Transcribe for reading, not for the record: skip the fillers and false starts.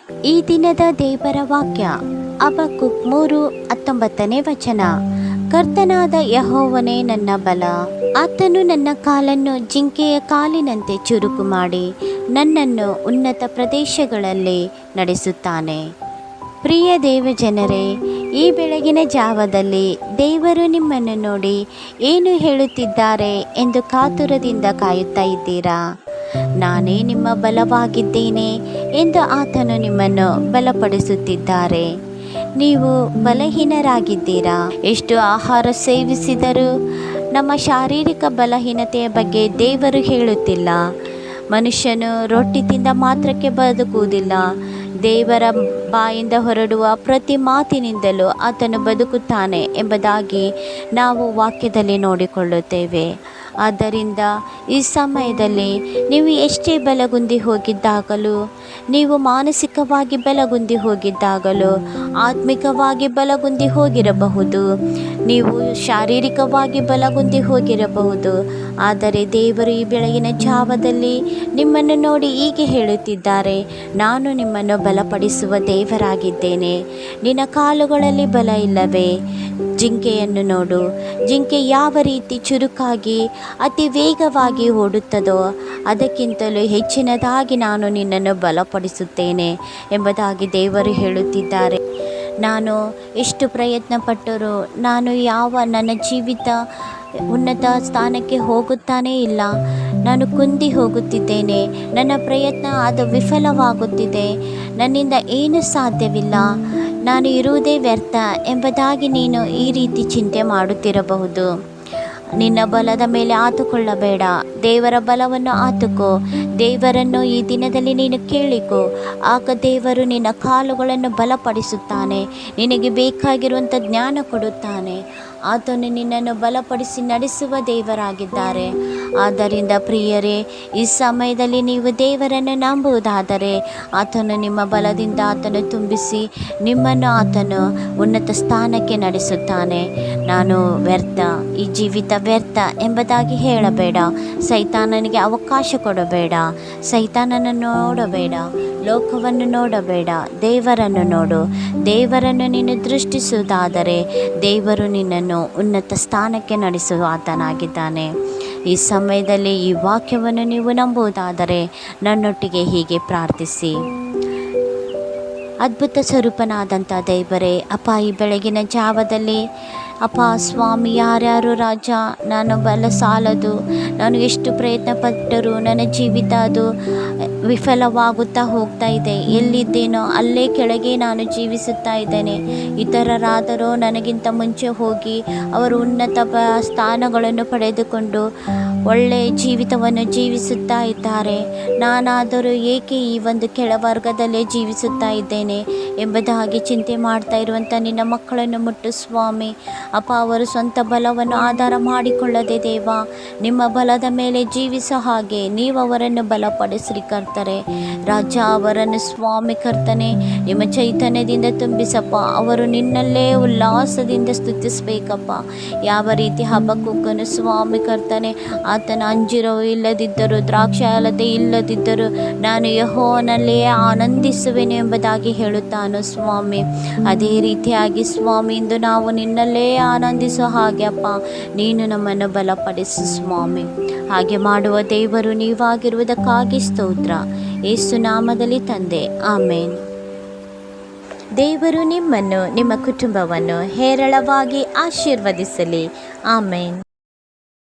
ಈ ದಿನದ ದೇವರ ವಾಕ್ಯ ಹಬಕ್ಕೂಕ್ 3:19 ವಚನ. ಕರ್ತನಾದ ಯೆಹೋವನೇ ನನ್ನ ಬಲ, ಆತನು ನನ್ನ ಕಾಲನ್ನು ಜಿಂಕೆಯ ಕಾಲಿನಂತೆ ಚುರುಕು ಮಾಡಿ ನನ್ನನ್ನು ಉನ್ನತ ಪ್ರದೇಶಗಳಲ್ಲಿ ನಡೆಸುತ್ತಾನೆ. ಪ್ರಿಯ ದೇವಜನರೇ, ಈ ಬೆಳಗಿನ ಜಾವದಲ್ಲಿ ದೇವರು ನಿಮ್ಮನ್ನು ನೋಡಿ ಏನು ಹೇಳುತ್ತಿದ್ದಾರೆ ಎಂದು ಕಾತುರದಿಂದ ಕಾಯುತ್ತಾ ಇದ್ದೀರಾ? ನಾನೇ ನಿಮ್ಮ ಬಲವಾಗಿದ್ದೇನೆ ಎಂದು ಆತನು ನಿಮ್ಮನ್ನು ಬಲಪಡಿಸುತ್ತಿದ್ದಾರೆ. ನೀವು ಬಲಹೀನರಾಗಿದ್ದೀರಾ. ಎಷ್ಟು ಆಹಾರ ಸೇವಿಸಿದರೂ ನಮ್ಮ ಶಾರೀರಿಕ ಬಲಹೀನತೆಯ ಬಗ್ಗೆ ದೇವರು ಹೇಳುತ್ತಿಲ್ಲ. ಮನುಷ್ಯನು ರೊಟ್ಟಿ ತಿಂದ ಮಾತ್ರಕ್ಕೆ ಬದುಕುವುದಿಲ್ಲ, ದೇವರ ಬಾಯಿಂದ ಹೊರಡುವ ಪ್ರತಿ ಮಾತಿನಿಂದಲೂ ಆತನು ಬದುಕುತ್ತಾನೆ ಎಂಬುದಾಗಿ ನಾವು ವಾಕ್ಯದಲ್ಲಿ ನೋಡಿಕೊಳ್ಳುತ್ತೇವೆ. ಆದ್ದರಿಂದ ಈ ಸಮಯದಲ್ಲಿ ನೀವು ಎಷ್ಟೇ ಬಲಗುಂದಿ ಹೋಗಿದ್ದಾಗಲೂ, ನೀವು ಮಾನಸಿಕವಾಗಿ ಬಲಗುಂದಿ ಹೋಗಿದ್ದಾಗಲೂ, ಆತ್ಮಿಕವಾಗಿ ಬಲಗುಂದಿ ಹೋಗಿರಬಹುದು, ನೀವು ಶಾರೀರಿಕವಾಗಿ ಬಲಗುಂದಿ ಹೋಗಿರಬಹುದು. ಆದರೆ ದೇವರು ಈ ಬೆಳಗಿನ ಜಾವದಲ್ಲಿ ನಿಮ್ಮನ್ನು ನೋಡಿ ಹೀಗೆ ಹೇಳುತ್ತಿದ್ದಾರೆ, ನಾನು ನಿಮ್ಮನ್ನು ಬಲಪಡಿಸುವ ದೇವರಾಗಿದ್ದೇನೆ. ನಿನ್ನ ಕಾಲುಗಳಲ್ಲಿ ಬಲ ಇಲ್ಲವೇ? ಜಿಂಕೆಯನ್ನು ನೋಡು. ಜಿಂಕೆ ಯಾವ ರೀತಿ ಚುರುಕಾಗಿ ಅತಿ ವೇಗವಾಗಿ ಓಡುತ್ತದೋ ಅದಕ್ಕಿಂತಲೂ ಹೆಚ್ಚಿನದಾಗಿ ನಾನು ನಿನ್ನನ್ನು ಬಲಪಡಿಸುತ್ತೇನೆ ಎಂಬುದಾಗಿ ದೇವರು ಹೇಳುತ್ತಿದ್ದಾರೆ. ನಾನು ಎಷ್ಟು ಪ್ರಯತ್ನ ಪಟ್ಟರೂ ನನ್ನ ಜೀವಿತ ಉನ್ನತ ಸ್ಥಾನಕ್ಕೆ ಹೋಗುತ್ತಾನೇ ಇಲ್ಲ. ನಾನು ಕುಂದಿ ಹೋಗುತ್ತಿದ್ದೇನೆ. ನನ್ನ ಪ್ರಯತ್ನ ಅದು ವಿಫಲವಾಗುತ್ತಿದೆ. ನನ್ನಿಂದ ಏನೂ ಸಾಧ್ಯವಿಲ್ಲ, ನಾನು ಇರುವುದೇ ವ್ಯರ್ಥ ಎಂಬುದಾಗಿ ನೀನು ಈ ರೀತಿ ಚಿಂತೆ ಮಾಡುತ್ತಿರಬಹುದು. ನಿನ್ನ ಬಲದ ಮೇಲೆ ಆತುಕೊಳ್ಳಬೇಡ, ದೇವರ ಬಲವನ್ನು ಆತುಕೋ. ದೇವರನ್ನು ಈ ದಿನದಲ್ಲಿ ನೀನು ಕೇಳಿಕೋ. ಆಗ ದೇವರು ನಿನ್ನ ಕಾಲುಗಳನ್ನು ಬಲಪಡಿಸುತ್ತಾನೆ, ನಿನಗೆ ಬೇಕಾಗಿರುವಂಥ ಜ್ಞಾನ ಕೊಡುತ್ತಾನೆ. ಆತನು ನಿನ್ನನ್ನು ಬಲಪಡಿಸಿ ನಡೆಸುವ ದೇವರಾಗಿದ್ದಾರೆ. ಆದ್ದರಿಂದ ಪ್ರಿಯರೇ, ಈ ಸಮಯದಲ್ಲಿ ನೀವು ದೇವರನ್ನು ನಂಬುವುದಾದರೆ ಆತನು ನಿಮ್ಮ ಬಲದಿಂದ ಆತನು ತುಂಬಿಸಿ ನಿಮ್ಮನ್ನು ಆತನು ಉನ್ನತ ಸ್ಥಾನಕ್ಕೆ ನಡೆಸುತ್ತಾನೆ. ನಾನು ವ್ಯರ್ಥ, ಈ ಜೀವಿತ ವ್ಯರ್ಥ ಎಂಬುದಾಗಿ ಹೇಳಬೇಡ. ಸೈತಾನನಿಗೆ ಅವಕಾಶ ಕೊಡಬೇಡ. ಸೈತಾನನನ್ನು ನೋಡಬೇಡ, ಲೋಕವನ್ನು ನೋಡಬೇಡ, ದೇವರನ್ನು ನೋಡು. ದೇವರನ್ನು ನೀನು ದೃಷ್ಟಿಸುವುದಾದರೆ ದೇವರು ನಿನ್ನನ್ನು ಉನ್ನತ ಸ್ಥಾನಕ್ಕೆ ನಡೆಸುವ ಆತನಾಗಿದ್ದಾನೆ. ಈ ಸಮಯದಲ್ಲಿ ಈ ವಾಕ್ಯವನ್ನು ನೀವು ನಂಬುವುದಾದರೆ ನನ್ನೊಟ್ಟಿಗೆ ಹೀಗೆ ಪ್ರಾರ್ಥಿಸಿ. ಅದ್ಭುತ ಸ್ವರೂಪನಾದಂಥ ದೇವರೇ, ಅಪ್ಪ, ಈ ಬೆಳಗಿನ ಜಾವದಲ್ಲಿ ಅಪ್ಪ ಸ್ವಾಮಿ, ಯಾರ್ಯಾರು ರಾಜ ನಾನು ಬಲ ಸಾಲದು, ನಾನು ಎಷ್ಟು ಪ್ರಯತ್ನ ಪಟ್ಟರೂ ನನ್ನ ಜೀವಿತ ಅದು ವಿಫಲವಾಗುತ್ತಾ ಹೋಗ್ತಾ ಇದೆ. ಎಲ್ಲಿದ್ದೇನೋ ಅಲ್ಲೇ ಕೆಳಗೆ ನಾನು ಜೀವಿಸುತ್ತಾ ಇದ್ದೇನೆ. ಇತರರಾದರೂ ನನಗಿಂತ ಮುಂಚೆ ಹೋಗಿ ಅವರು ಉನ್ನತ ಸ್ಥಾನಗಳನ್ನು ಪಡೆದುಕೊಂಡು ಒಳ್ಳೆಯ ಜೀವಿತವನ್ನು ಜೀವಿಸುತ್ತಾ ಇದ್ದಾರೆ. ನಾನಾದರೂ ಏಕೆ ಈ ಒಂದು ಕೆಳವರ್ಗದಲ್ಲೇ ಜೀವಿಸುತ್ತಾ ಇದ್ದೇನೆ ಎಂಬುದಾಗಿ ಚಿಂತೆ ಮಾಡ್ತಾ ಇರುವಂಥ ನಿನ್ನ ಮಕ್ಕಳನ್ನು ಮುಟ್ಟು ಸ್ವಾಮಿ. ಅಪ್ಪ, ಅವರು ಸ್ವಂತ ಬಲವನ್ನು ಆಧಾರ ಮಾಡಿಕೊಳ್ಳದೆ ದೇವ, ನಿಮ್ಮ ಬಲದ ಮೇಲೆ ಜೀವಿಸೋ ಹಾಗೆ ನೀವು ಅವರನ್ನು ಬಲಪಡಿಸ್ರಿ ಕರ್ತರೆ. ರಾಜ, ಅವರನ್ನು ಸ್ವಾಮಿ ಕರ್ತನೆ ನಿಮ್ಮ ಚೈತನ್ಯದಿಂದ ತುಂಬಿಸಪ್ಪ. ಅವರು ನಿನ್ನಲ್ಲೇ ಉಲ್ಲಾಸದಿಂದ ಸ್ತುತಿಸಬೇಕಪ್ಪ. ಯಾವ ರೀತಿ ಹಬಕ್ಕೂಕನು ಸ್ವಾಮಿ ಕರ್ತನೆ, ಆತನ ಅಂಜಿರೋ ಇಲ್ಲದಿದ್ದರೂ ದ್ರಾಕ್ಷಾಲತೆ ಇಲ್ಲದಿದ್ದರೂ ನಾನು ಯೆಹೋವನಲ್ಲಿಯೇ ಆನಂದಿಸುವೆನು ಎಂಬುದಾಗಿ ಹೇಳುತ್ತಾನು ಸ್ವಾಮಿ. ಅದೇ ರೀತಿಯಾಗಿ ಸ್ವಾಮಿ, ಇಂದು ನಾವು ನಿನ್ನಲ್ಲೇ ಆನಂದಿಸೋ ಹಾಗೆ ಅಪ್ಪ ನೀನು ನಮ್ಮನ್ನು ಬಲಪಡಿಸು ಸ್ವಾಮಿ. ಹಾಗೆ ಮಾಡುವ ದೇವರು ನೀವಾಗಿರುವುದಕ್ಕಾಗಿ ಸ್ತೋತ್ರ. ಯೇಸು ನಾಮದಲ್ಲಿ ತಂದೆ, ಆಮೇನ್. ದೇವರು ನಿಮ್ಮನ್ನು ನಿಮ್ಮ ಕುಟುಂಬವನ್ನು ಹೇರಳವಾಗಿ ಆಶೀರ್ವದಿಸಲಿ. ಆಮೇನ್.